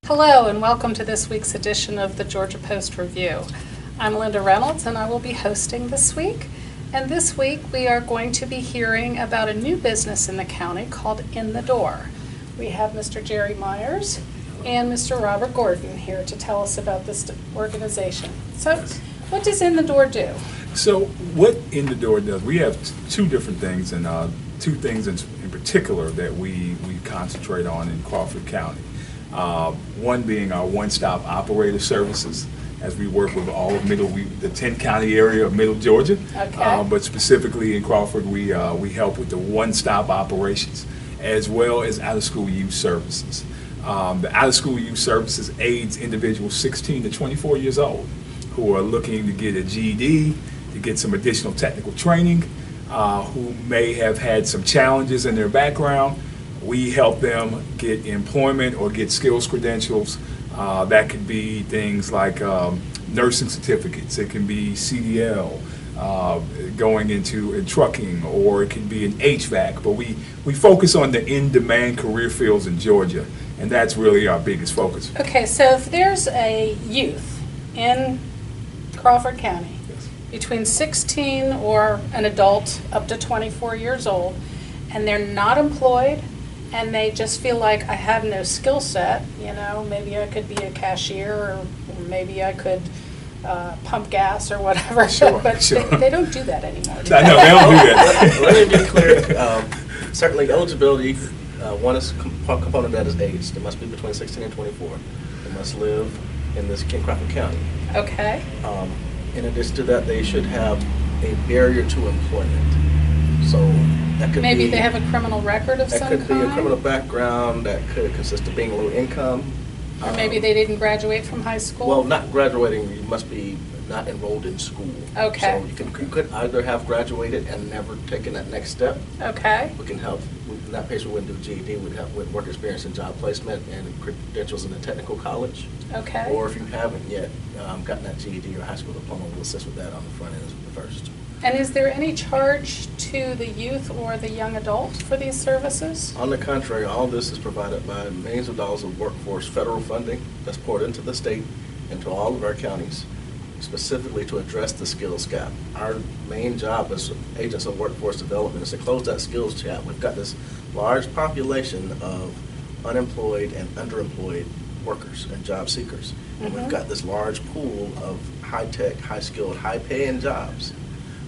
Hello and welcome to this week's edition of the Georgia Post Review. I'm Lynda Reynolds and I will be hosting this week. And this week we are going to be hearing about a new business in the county called In the Door. We have Mr. Jerry Myers and Mr. Robert Gordon here to tell us about this organization. So what does In the Door do? So what In the Door does, we have two different things, and two things in particular that we concentrate on in Crawford County. One being our one-stop operator services, as we work with all of the 10-county area of Middle Georgia. Okay. But specifically in Crawford, we help with the one-stop operations, as well as out-of-school youth services. The out-of-school youth services aids individuals 16 to 24 years old who are looking to get a GED, to get some additional technical training, who may have had some challenges in their background. We help them get employment or get skills credentials. That could be things like nursing certificates. It can be CDL, going into trucking, or it can be an HVAC. But we focus on the in-demand career fields in Georgia, and that's really our biggest focus. Okay, so if there's a youth in Crawford County between 16 or an adult up to 24 years old, and they're not employed, and they just feel like I have no skill set, you know, maybe I could be a cashier, or maybe I could pump gas or whatever, but Sure. They don't do that anymore. I know, they don't do that. Let me be clear. Certainly eligibility, one is component of that is age. They must be between 16 and 24. They must live in this King Crawford County. Okay. In addition to that, they should have a barrier to employment. So that could Maybe be, they have a criminal record of some kind? That could be a criminal background. That could consist of being low income. Or maybe they didn't graduate from high school? Well, not graduating, you must be not enrolled in school. Okay. So you could either have graduated and never taken that next step. Okay. We can help. In that case, we wouldn't do GED. We'd help with work experience and job placement and credentials in a technical college. Okay. Or if you haven't yet gotten that GED or high school diploma, we'll assist with that on the front end as the first. And is there any charge to the youth or the young adult for these services? On the contrary, all this is provided by millions of dollars of workforce federal funding that's poured into the state and to all of our counties, specifically to address the skills gap. Our main job as agents of workforce development is to close that skills gap. We've got this large population of unemployed and underemployed workers and job seekers. And we've got this large pool of high-tech, high-skilled, high-paying jobs.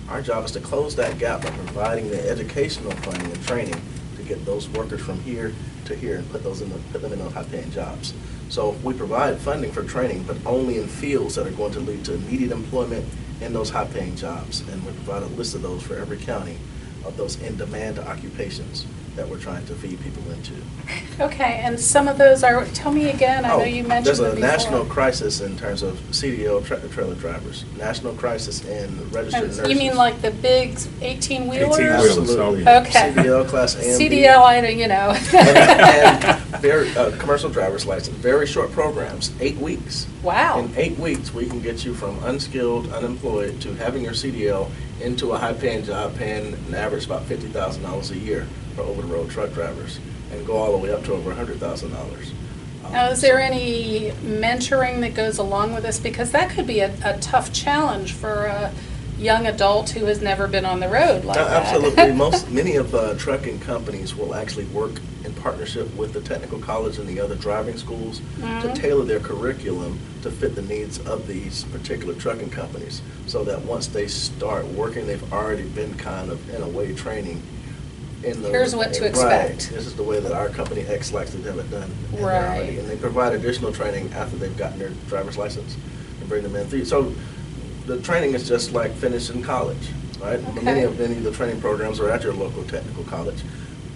Our job is to close that gap by providing the educational funding and training to get those workers from here to here and put them in those high-paying jobs. So we provide funding for training, but only in fields that are going to lead to immediate employment in those high-paying jobs. And we provide a list of those for every county of those in-demand occupations that we're trying to feed people into. Okay, and some of those are, tell me again, I know you mentioned There's them a before. national crisis in terms of CDL tractor-trailer drivers, national crisis in registered nurses. You mean like the big 18-wheelers? 18-wheelers. Absolutely. Okay. CDL class A and B. CDL, I don't, you know. And very, commercial driver's license, very short programs, 8 weeks. Wow. In 8 weeks, we can get you from unskilled, unemployed, to having your CDL into a high-paying job, paying an average about $50,000 a year for over-the-road truck drivers, and go all the way up to over $100,000. Now, is there any mentoring that goes along with this? Because that could be a tough challenge for a young adult who has never been on the road like that. Absolutely. Many of the trucking companies will actually work in partnership with the technical college and the other driving schools to tailor their curriculum to fit the needs of these particular trucking companies, so that once they start working, they've already been kind of, in a way, training. Here's what to expect. This is the way that our company X likes to have it done. Right. And they provide additional training after they've gotten their driver's license and bring them in. So the training is just like finishing college, right? Okay. Many of the training programs are at your local technical college.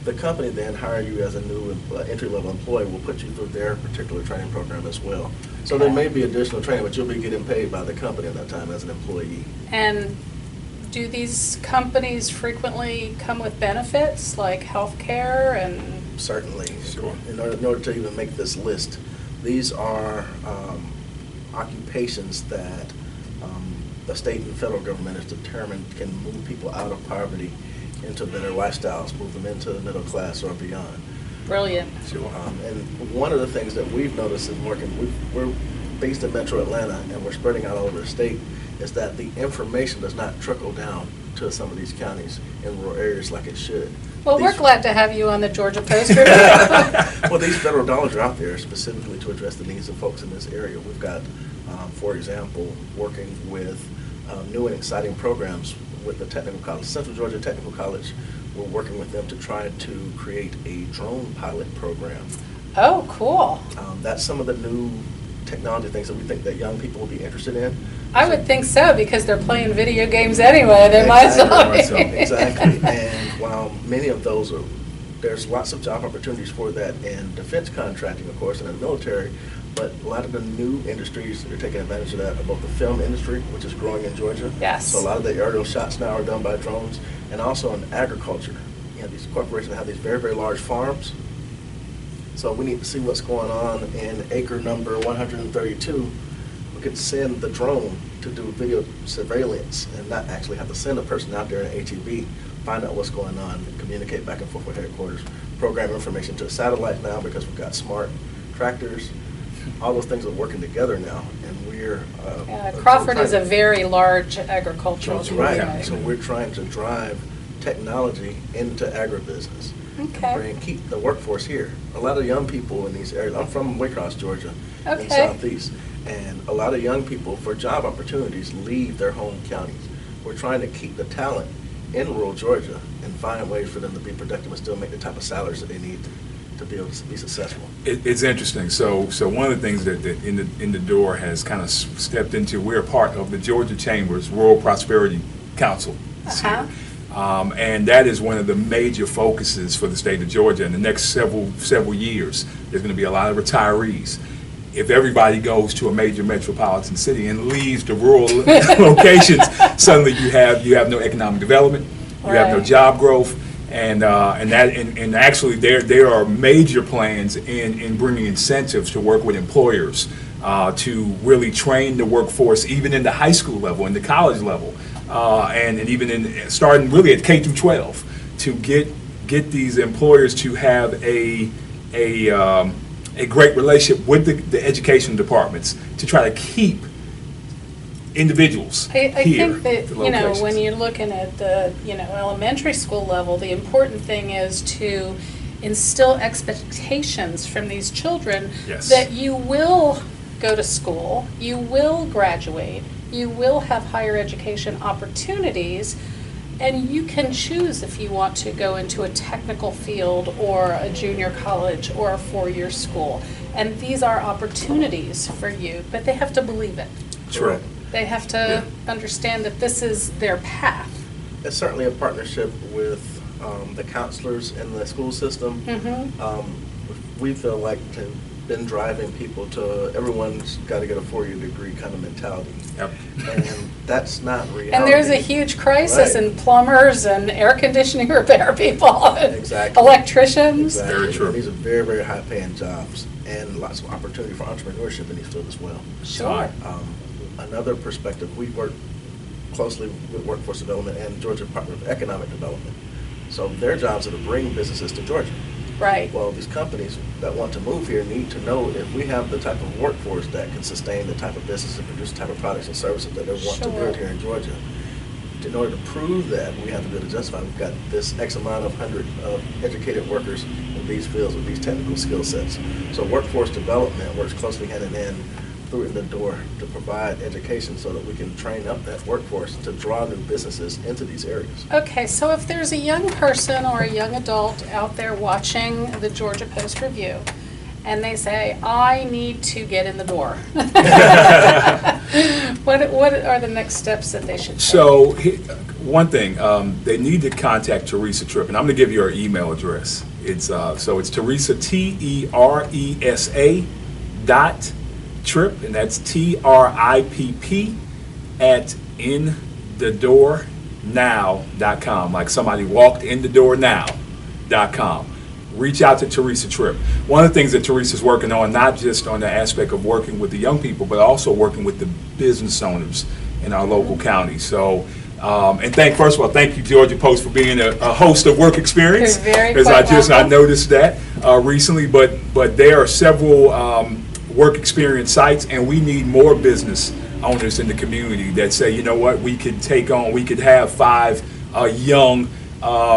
The company then hire you as a new entry-level employee, will put you through their particular training program as well. So there may be additional training, but you'll be getting paid by the company at that time as an employee. And do these companies frequently come with benefits like health care and? Certainly. In order to even make this list, these are occupations that the state and federal government has determined can move people out of poverty into better lifestyles, move them into the middle class or beyond. Brilliant. Sure. And one of the things that we've noticed in working, we're based in Metro Atlanta and we're spreading out all over the state, is that the information does not trickle down to some of these counties in rural areas like it should. Well, we're These- glad to have you on the Georgia Post Review. Well, these federal dollars are out there specifically to address the needs of folks in this area. We've got, for example, working with new and exciting programs with the Technical College, Central Georgia Technical College. We're working with them to try to create a drone pilot program. Oh, cool. That's some of the new technology things that we think that young people will be interested in. I would think so, because they're playing video games anyway. They might as well be. Exactly. And while many of those are, there's lots of job opportunities for that in defense contracting, of course, and in the military, but a lot of the new industries that are taking advantage of that are both the film industry, which is growing in Georgia. Yes. So a lot of the aerial shots now are done by drones, and also in agriculture. You know, these corporations have these very, very large farms. So we need to see what's going on in acre number 132. We could send the drone to do video surveillance and not actually have to send a person out there in an ATV, find out what's going on, and communicate back and forth with headquarters, program information to a satellite now because we've got smart tractors. All those things are working together now, and we're... Crawford is a very large agricultural That's right. community. So we're trying to drive technology into agribusiness. Okay. And keep the workforce here. A lot of young people in these areas, I'm from Waycross, Georgia, in Okay. Southeast, and a lot of young people, for job opportunities, leave their home counties. We're trying to keep the talent in rural Georgia and find ways for them to be productive and still make the type of salaries that they need to be able to be successful. It's interesting. So one of the things that in the door has kind of stepped into, we're a part of the Georgia Chamber's Rural Prosperity Council. Uh-huh. And that is one of the major focuses for the state of Georgia in the next several years. There's going to be a lot of retirees. If everybody goes to a major metropolitan city and leaves the rural locations, suddenly you have no economic development, you have no Right. job growth, and actually there are major plans in bringing incentives to work with employers to really train the workforce, even in the high school level, in the college level. And even in starting really at K through 12, to get these employers to have a great relationship with the education departments to try to keep individuals I here. think that, the when locations. you're looking at the, elementary school level, the important thing is to instill expectations from these children Yes. that you will go to school, you will graduate, you will have higher education opportunities, and you can choose if you want to go into a technical field or a junior college or a four-year school. And these are opportunities for you, but they have to believe it. True. They have to understand that this is their path. It's certainly a partnership with the counselors in the school system. We feel like to been driving people to everyone's got to get a four-year degree kind of mentality. Yep. And that's not reality. And there's a huge crisis Right. in plumbers and air conditioning repair people, and Exactly. electricians. Exactly. Very true. And these are very, very high-paying jobs and lots of opportunity for entrepreneurship in these fields as well. Sure. Another perspective, we work closely with Workforce Development and Georgia Department of Economic Development. So their jobs are to bring businesses to Georgia. Right. Well, these companies that want to move here need to know if we have the type of workforce that can sustain the type of business and produce the type of products and services that they want to Sure. build here in Georgia. In order to prove that, we have to be able to justify we've got this X amount of hundred of educated workers in these fields with these technical skill sets. So workforce development works closely hand in hand through in the door to provide education so that we can train up that workforce to draw new businesses into these areas. Okay, so if there's a young person or a young adult out there watching the Georgia Post Review, and they say, I need to get in the door, what are the next steps that they should take? So one thing, they need to contact Teresa Tripp, and I'm going to give you her email address. It's it's Teresa, TERESA .Tripp, and that's TRIPP at inthedoornow.com, like somebody walked in the door now.com. Reach out to Teresa Tripp. One of the things that Teresa's working on, not just on the aspect of working with the young people, but also working with the business owners in our local county. So And first of all, thank you, Georgia Post, for being a host of Work Experience. You're very Because I noticed that recently. But there are several Work Experience sites, and we need more business owners in the community that say, you know what, we could have 5 young,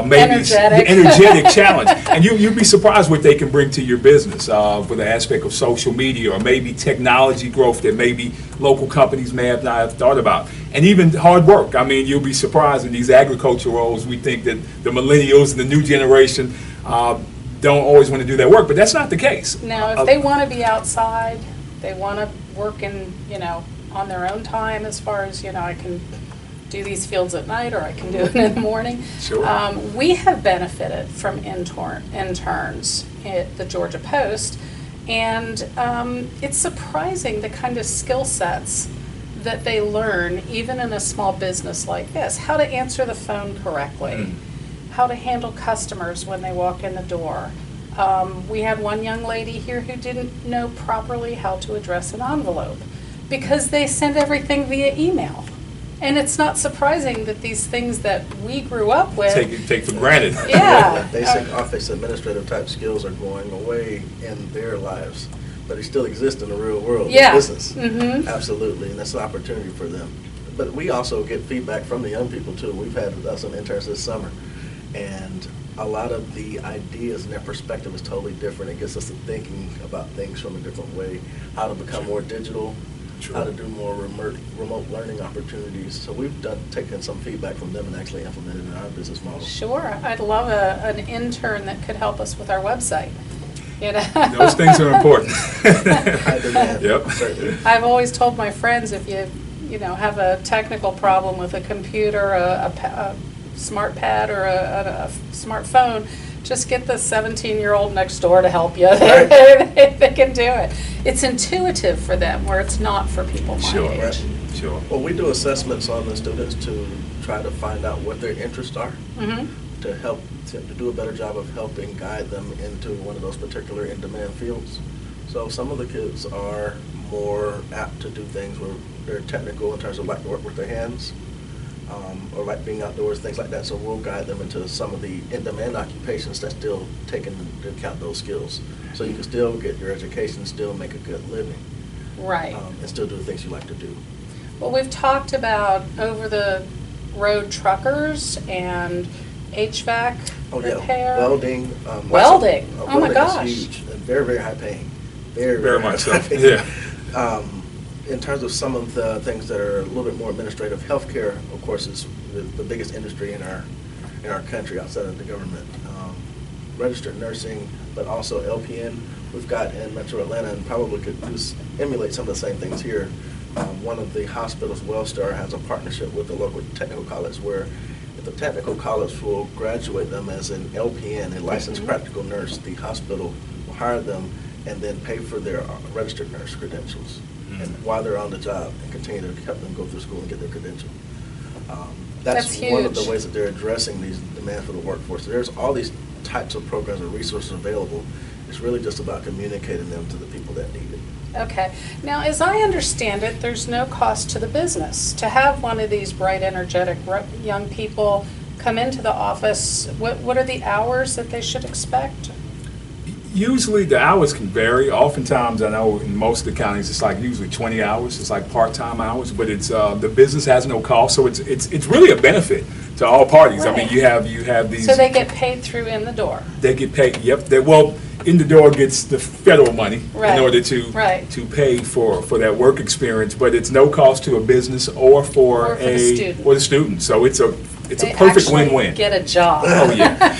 maybe energetic challenge. And you'd be surprised what they can bring to your business with the aspect of social media or maybe technology growth that maybe local companies may have not thought about. And even hard work. I mean, you'll be surprised in these agriculture roles. We think that the millennials and the new generation don't always want to do that work, but that's not the case. Now, if they want to be outside, they want to work in, on their own time as far as, I can do these fields at night or I can do it in the morning. Sure. We have benefited from interns at the Georgia Post, and it's surprising the kind of skill sets that they learn even in a small business like this. How to answer the phone correctly, how to handle customers when they walk in the door. We had one young lady here who didn't know properly how to address an envelope because they send everything via email. And it's not surprising that these things that we grew up with take for granted. Yeah. Basic office administrative type skills are going away in their lives, but they still exist in the real world. Yeah. Business. Absolutely, and that's an opportunity for them. But we also get feedback from the young people too. We've had some interns this summer, and a lot of the ideas and their perspective is totally different. It gets us to thinking about things from a different way, how to become more digital, how to do more remote learning opportunities. So we've taken some feedback from them and actually implemented it in our business model. Sure. I'd love an intern that could help us with our website. Those things are important. Yep. Certainly. I've always told my friends, if you have a technical problem with a computer, a smart pad, or a smartphone, just get the 17-year-old next door to help you. Right. They can do it. It's intuitive for them, where it's not for people my age. Right. Sure. Well, we do assessments on the students to try to find out what their interests are, to help to do a better job of helping guide them into one of those particular in-demand fields. So some of the kids are more apt to do things where they're technical in terms of like to work with their hands, or like being outdoors, things like that. So we'll guide them into some of the in-demand occupations that still take into account those skills. So you can still get your education, still make a good living. Right. And still do the things you like to do. Well, we've talked about over-the-road truckers and HVAC repair. Welding. Welding. Oh my gosh. Is huge and very, very high paying. Very much so. Yeah. In terms of some of the things that are a little bit more administrative, healthcare, of course, is the biggest industry in our country outside of the government. Registered nursing, but also LPN. We've got in Metro Atlanta, and probably could emulate some of the same things here. One of the hospitals, Wellstar, has a partnership with the local technical college where the technical college will graduate them as an LPN, a licensed practical nurse. The hospital will hire them and then pay for their registered nurse credentials, and while they're on the job, and continue to help them go through school and get their credential. That's one of the ways that they're addressing these demands for the workforce. So there's all these types of programs and resources available. It's really just about communicating them to the people that need it. Okay. Now, as I understand it, there's no cost to the business to have one of these bright, energetic young people come into the office. What are the hours that they should expect? Usually the hours can vary. Oftentimes, I know in most of the counties it's like usually 20 hours. It's like part-time hours, but it's the business has no cost, so it's really a benefit to all parties. Right. I mean, you have these. So they get paid through in the door. They get paid. Yep. In the door gets the federal money in order to pay for that work experience, but it's no cost to a business or for the student. So it's a perfect win-win. Get a job. Oh yeah,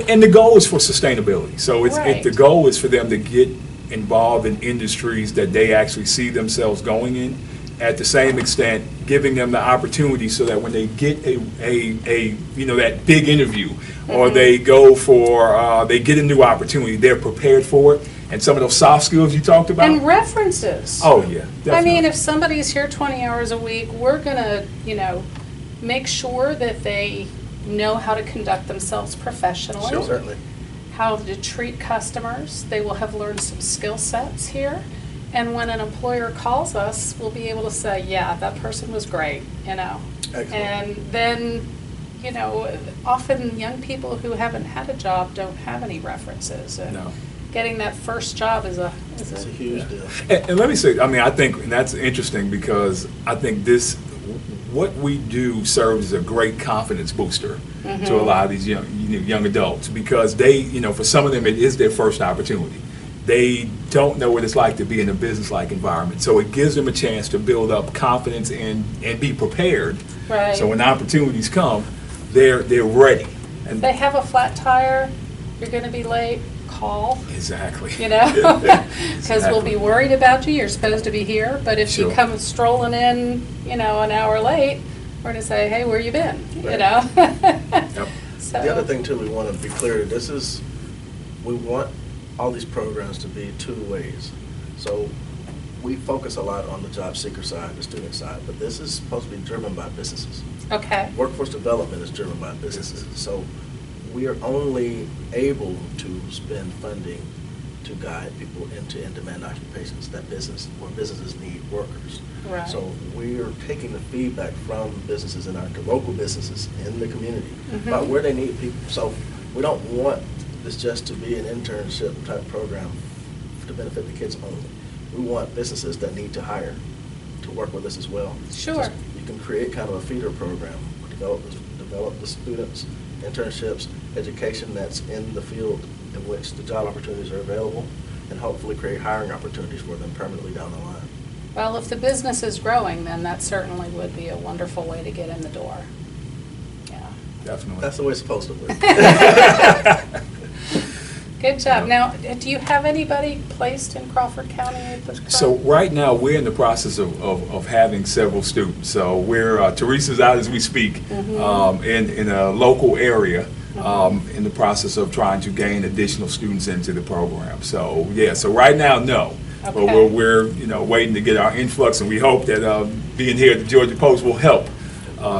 and the goal is for sustainability. So the goal is for them to get involved in industries that they actually see themselves going in. At the same extent, giving them the opportunity so that when they get a that big interview, or they go for they get a new opportunity, they're prepared for it. And some of those soft skills you talked about. And references. Oh yeah, definitely. I mean, if somebody's here 20 hours a week, we're gonna make sure that they know how to conduct themselves professionally. Sure, certainly. How to treat customers. They will have learned some skill sets here. And when an employer calls us, we'll be able to say, yeah, that person was great, Excellent. And then, you know, often young people who haven't had a job don't have any references. And No. getting that first job is a It's a huge deal. And let me say, I mean, I think, and that's interesting because I think what we do serves as a great confidence booster to a lot of these young adults, because they, you know, for some of them it is their first opportunity. They don't know what it's like to be in a business-like environment, so it gives them a chance to build up confidence and be prepared. Right. So when opportunities come, they're ready. And They have a flat tire, you're going to be late, call. exactly. You know, because we'll be Exactly. worried about you. You're supposed to be here, but if Sure. you come strolling in, you know, an hour late, we're going to say, hey, where you been? You Right. know. Yep. So, The other thing too, we want to be clear, we want all these programs to be two ways. So we focus a lot on the job seeker side, the student side, but this is supposed to be driven by businesses. okay, Workforce development is driven by businesses. So we are only able to spend funding to guide people into in-demand occupations where businesses need workers. Right. So we are taking the feedback from businesses and our local businesses in the community about where they need people. So we don't want this just to be an internship type program to benefit the kids only. We want businesses that need to hire to work with us as well. Sure. Just, you can create kind of a feeder program, develop the students, internships, education that's in the field in which the job opportunities are available, and hopefully create hiring opportunities for them permanently down the line. well, if the business is growing, then that certainly would be a wonderful way to get in the door. Yeah. Definitely. That's the way it's supposed to work. Good job. Yeah. Now, do you have anybody placed in Crawford County at this time? So right now, we're in the process of having several students. So we're, Teresa's out as we speak, in a local area, in the process of trying to gain additional students into the program. So, yeah, so right now, no. But Okay. we're waiting to get our influx, and we hope that being here at the Georgia Post will help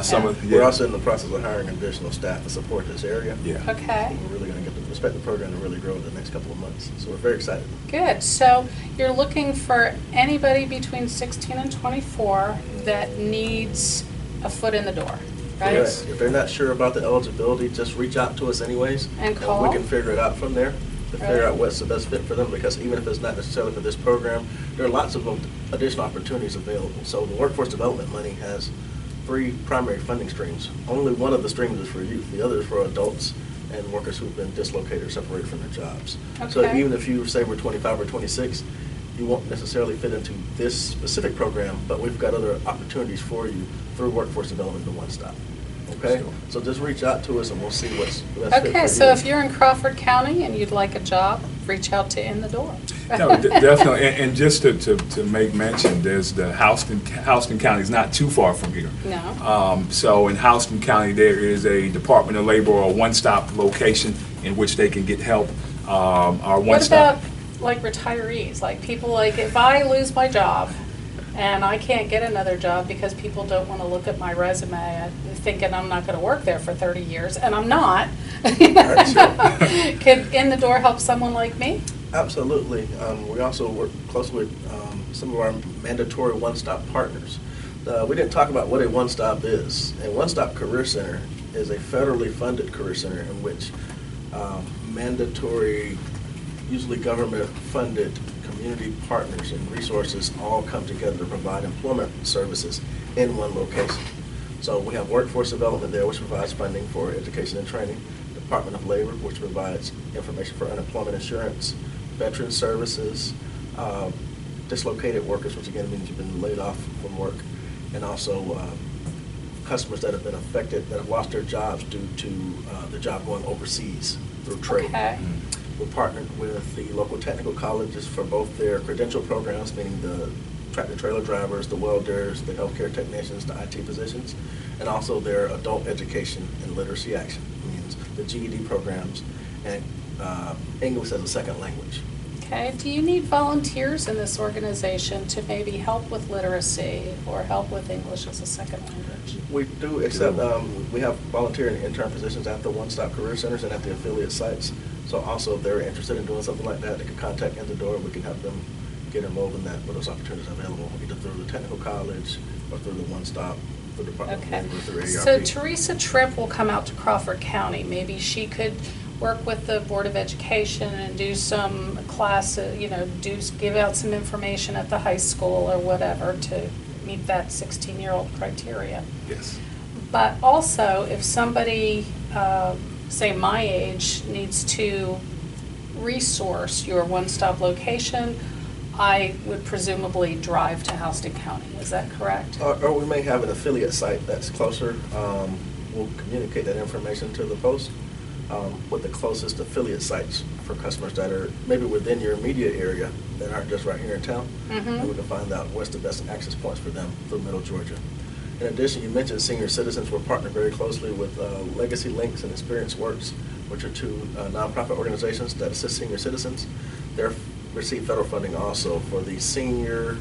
some of, We're also in the process of hiring additional staff to support this area. Yeah. Okay. We're really going to expect the program to really grow in the next couple of months. So we're very excited. Good. So you're looking for anybody between 16 and 24 that needs a foot in the door, right? Yes. If they're not sure about the eligibility, just reach out to us anyways. And call. we can figure it out from there to figure Right. out what's the best fit for them, because even if it's not necessarily for this program, there are lots of additional opportunities available. So the workforce development money has 3 primary funding streams. Only one of the streams is for youth. The other is for adults and workers who've been dislocated or separated from their jobs. So Okay. even if you say we're 25 or 26, you won't necessarily fit into this specific program, but we've got other opportunities for you through workforce development in one stop. Okay? Sure. So just reach out to us and we'll see what's the best fit for Okay, you. so if you're in Crawford County and you'd like a job, reach out to In the Door. No, definitely, and just to make mention, there's the Houston County is not too far from here. No. So in Houston County, there is a Department of Labor or one-stop location in which they can get help. Our What one-stop. about like retirees, like people like if I lose my job and I can't get another job because people don't want to look at my resume thinking I'm not going to work there for 30 years, and I'm not. Right, sure. Could In the Door help someone like me? Absolutely. We also work closely with some of our mandatory one-stop partners. We didn't talk about what a one-stop is. A one-stop career center is a federally funded career center in which mandatory, usually government-funded community partners and resources all come together to provide employment services in one location. So we have workforce development there, which provides funding for education and training. Department of Labor, which provides information for unemployment insurance, veteran services, dislocated workers, which again means you've been laid off from work, and also customers that have been affected, that have lost their jobs due to the job going overseas through trade. Okay. We're partnered with the local technical colleges for both their credential programs, meaning the tractor-trailer drivers, the welders, the healthcare technicians, the IT positions, and also their adult education and literacy action, means the GED programs and English as a second language. Okay. Do you need volunteers in this organization to maybe help with literacy or help with English as a second language? We do, except we have volunteer and intern positions at the one-stop career centers and at the affiliate sites. So also, if they're interested in doing something like that, they can contact In the Door. We can help them get involved in that, with those opportunities available, either through the technical college or through the one-stop the Department Okay. of Labor through AARP. So Teresa Tripp will come out to Crawford County. Maybe she could work with the Board of Education and do some classes, give out some information at the high school or whatever to meet that 16-year-old criteria. Yes. But also, if somebody, say my age, needs to resource your one-stop location, I would presumably drive to Houston County. Is that correct? Or we may have an affiliate site that's closer. We'll communicate that information to the post with the closest affiliate sites for customers that are maybe within your immediate area that aren't just right here in town. And we can find out what's the best access points for them through Middle Georgia. In addition, you mentioned senior citizens. We're partnered very closely with Legacy Links and Experience Works, which are two nonprofit organizations that assist senior citizens. They receive federal funding also for the Senior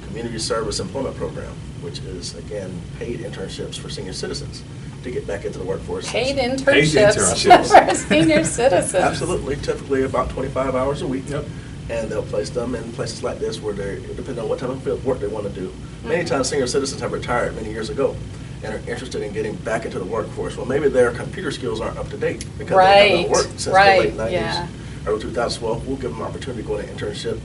Community Service Employment Program, which is, again, paid internships for senior citizens to get back into the workforce. Paid internships, Paid internships. for senior citizens. Absolutely, typically about 25 hours a week. Yep. And they'll place them in places like this where they, depending on what type of field work they want to do. Many times senior citizens have retired many years ago and are interested in getting back into the workforce. Well, maybe their computer skills aren't up to date because they haven't worked since the late 90s, early 2000s. Well, we'll give them an opportunity to go on an internship,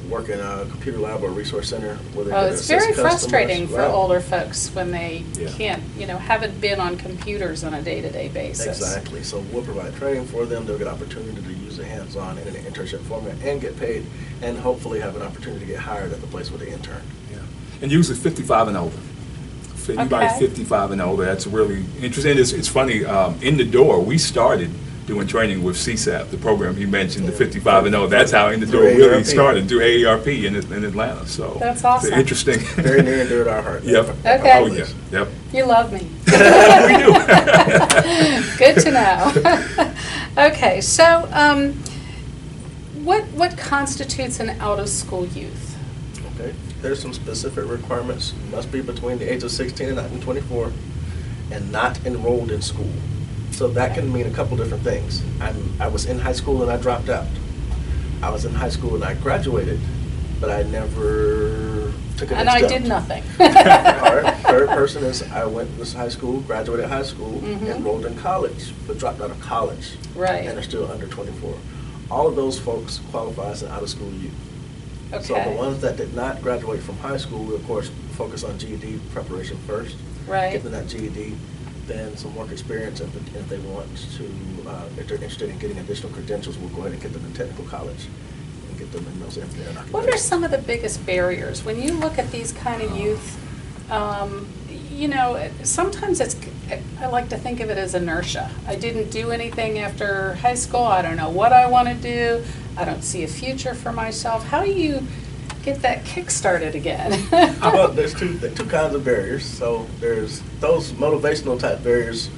work in a computer lab or resource center where they can It's assist very customers. frustrating for Right. older folks when they Yeah. can't, haven't been on computers on a day-to-day basis. Exactly. So we'll provide training for them. They'll get opportunity to use it hands-on in an internship format and get paid, and hopefully have an opportunity to get hired at the place where they intern. Yeah. And usually 55 and older. If anybody Okay. 55 and older, that's really interesting. It's funny, in the door, we started doing training with CSAP, the program he mentioned, the 55 and older. That's how in the door Through really AARP. started, through AARP in Atlanta. So That's awesome. It's interesting. Very near and dear to our heart. Yep. Okay. Oh, yeah. Yep. You love me. We do. Good to know. Okay, so what constitutes an out-of-school youth? Okay. There's some specific requirements. Must be between the age of 16 and 24 and not enrolled in school. So that can mean a couple different things. I was in high school and I dropped out. I was in high school and I graduated, but I never took an And I did nothing. All right. Third person is I went to high school, graduated high school, enrolled in college, but dropped out of college. Right. And are still under 24. All of those folks qualify as an out-of-school youth. So the Okay, ones that did not graduate from high school, we of course focus on GED preparation first. right. Get them that GED, then some work experience, and if they want to, if they're interested in getting additional credentials, we'll go ahead and get them in technical college and get them in those engineering occupations. What are some of the biggest barriers? When you look at these kind of youth, sometimes I like to think of it as inertia. I didn't do anything after high school. I don't know what I want to do. I don't see a future for myself. How do you get that kick started again? Well, there's two kinds of barriers. So there's those motivational type barriers.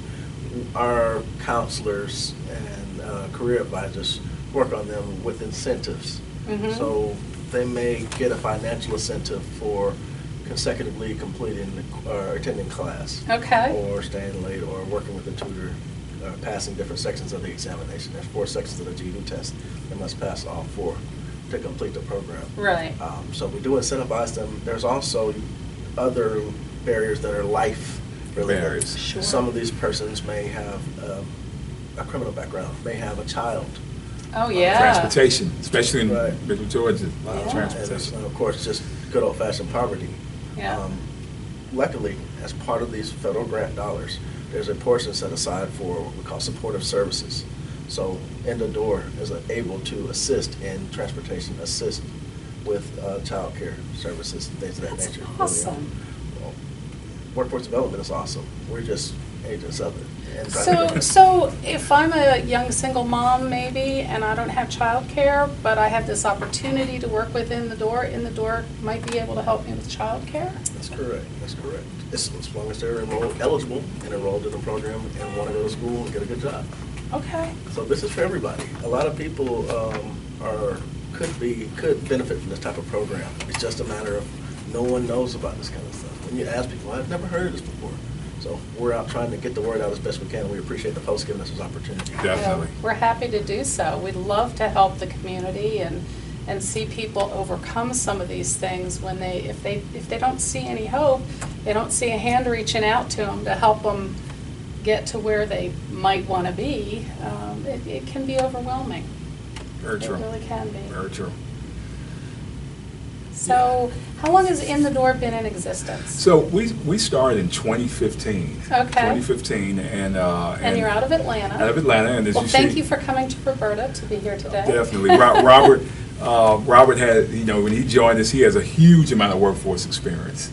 Our counselors and career advisors work on them with incentives. Mhm. So they may get a financial incentive for consecutively completing or attending class. Okay. Or staying late or working with a tutor, passing different sections of the examination. There's 4 sections of the GED test. They must pass all 4 to complete the program. Right. So we do incentivize them. There's also other barriers that are life related. Barriers. Sure. Some of these persons may have a criminal background, may have a child. Oh, yeah. Transportation, especially in Right. Middle Georgia, a lot of Yeah. transportation. And of course, just good old-fashioned poverty. Yeah. Luckily, as part of these federal grant dollars, there's a portion set aside for what we call supportive services. So In the Door is able to assist in transportation, assist with child care services, things of that That's nature. awesome. Well, workforce development is awesome. We're just agents of it. And trying to So, get- so if I'm a young single mom maybe, and I don't have childcare, but I have this opportunity to work with In the Door might be able to help me with childcare? That's correct, that's correct. As long as they're eligible and enrolled in the program and want to go to school and get a good job. Okay. So this is for everybody. A lot of people could benefit from this type of program. It's just a matter of no one knows about this kind of stuff. When you ask people, I've never heard of this before. So we're out trying to get the word out as best we can. We appreciate the post giving us this opportunity. Definitely. We're happy to do so. We'd love to help the community and and see people overcome some of these things when if they don't see any hope, they don't see a hand reaching out to them to help them get to where they might want to be, it can be overwhelming. Very true. It really can be. Very true. So, how long has In the Door been in existence? So we started in 2015. Okay. 2015, and you're out of Atlanta. Out of Atlanta, and as well, you thank see, you for coming to Roberta to be here today. Definitely, Robert had, when he joined us, he has a huge amount of workforce experience.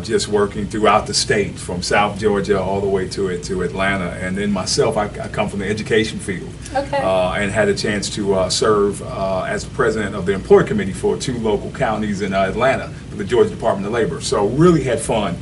Just working throughout the state, from South Georgia all the way to Atlanta. And then myself, I come from the education field. Okay. And had a chance to serve as president of the employer committee for 2 local counties in Atlanta for the Georgia Department of Labor. So really had fun,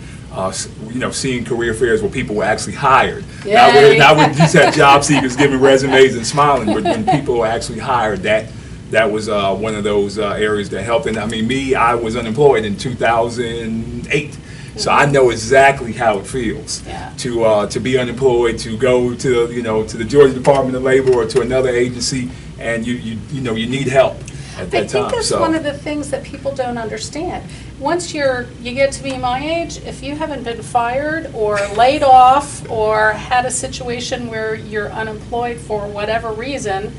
seeing career fairs where people were actually hired. Now we just had job seekers giving resumes and smiling, but when people were actually hired, that was one of those areas that helped. And I mean, I was unemployed in 2008, so I know exactly how it feels to be unemployed, to go to the Georgia Department of Labor or to another agency, and you need help at that time. I think that's one of the things that people don't understand. Once you get to be my age, if you haven't been fired or laid off or had a situation where you're unemployed for whatever reason,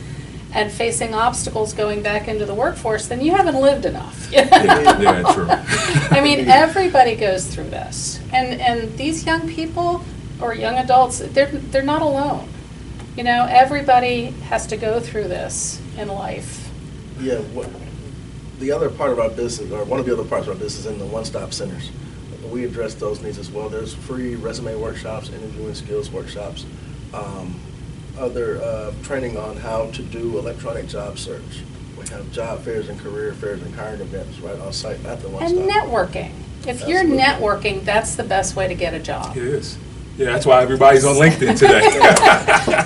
and facing obstacles going back into the workforce, then you haven't lived enough. Yeah, true. I mean, everybody goes through this, and these young people or young adults, they're not alone. Everybody has to go through this in life. Yeah, the other part of our business, or one of the other parts of our business, is in the one-stop centers. We address those needs as well. There's free resume workshops, interviewing skills workshops. Other training on how to do electronic job search. We have job fairs and career fairs and hiring events right on site at the one-stop. And networking. If you're networking, that's the best way to get a job. It is. Yeah, that's why everybody's on LinkedIn today.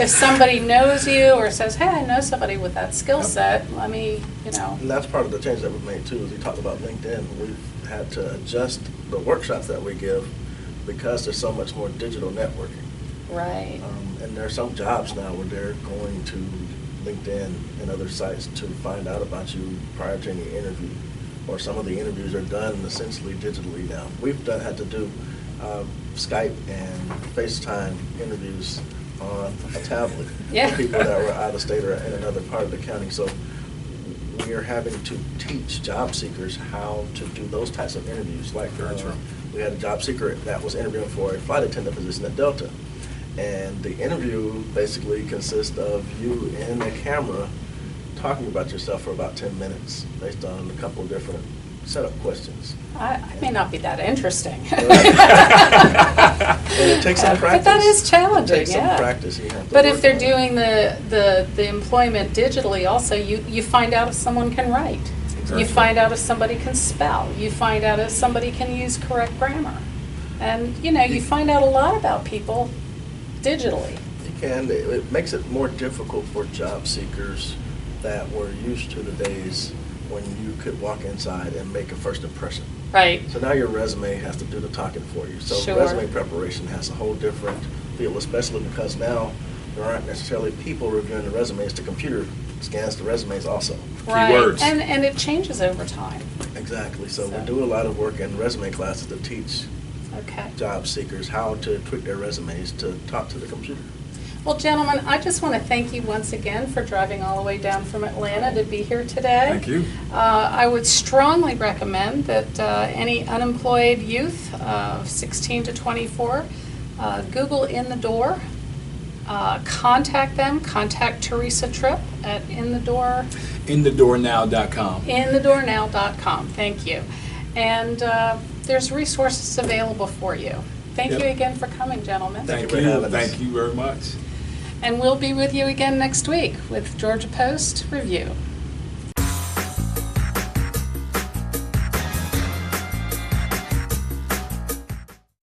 If somebody knows you or says, hey, I know somebody with that skill set, let me, And that's part of the change that we've made too, as we talked about LinkedIn. We've had to adjust the workshops that we give because there's so much more digital networking. Right. And there are some jobs now where they're going to LinkedIn and other sites to find out about you prior to any interview. Or some of the interviews are done essentially digitally now. We've had to do Skype and FaceTime interviews on a tablet for people that were out of state or in another part of the county. So we are having to teach job seekers how to do those types of interviews. Like we had a job seeker that was interviewing for a flight attendant position at Delta. And the interview basically consists of you in a camera talking about yourself for about 10 minutes based on a couple of different setup questions. I may not be that interesting. And it takes some practice. But that is challenging, It takes some practice. But if they're doing the employment digitally also, you find out if someone can write. Exactly. You find out if somebody can spell. You find out if somebody can use correct grammar. And, you find out a lot about people digitally. You can. It makes it more difficult for job seekers that were used to the days when you could walk inside and make a first impression. Right. So now your resume has to do the talking for you. So resume preparation has a whole different feel, especially because now there aren't necessarily people reviewing the resumes. The computer scans the resumes also. Right. Keywords. And it changes over time. Exactly. So we do a lot of work in resume classes to teach job seekers how to tweak their resumes to talk to the computer. Well, gentlemen, I just want to thank you once again for driving all the way down from Atlanta to be here today. Thank you. I would strongly recommend that any unemployed youth of 16 to 24 Google In the Door, contact them, contact Teresa Tripp at InTheDoorNow.com. InTheDoorNow.com. Thank you. And there's resources available for you. Thank you again for coming, gentlemen. Thank you. Thank you very much. And we'll be with you again next week with Georgia Post Review.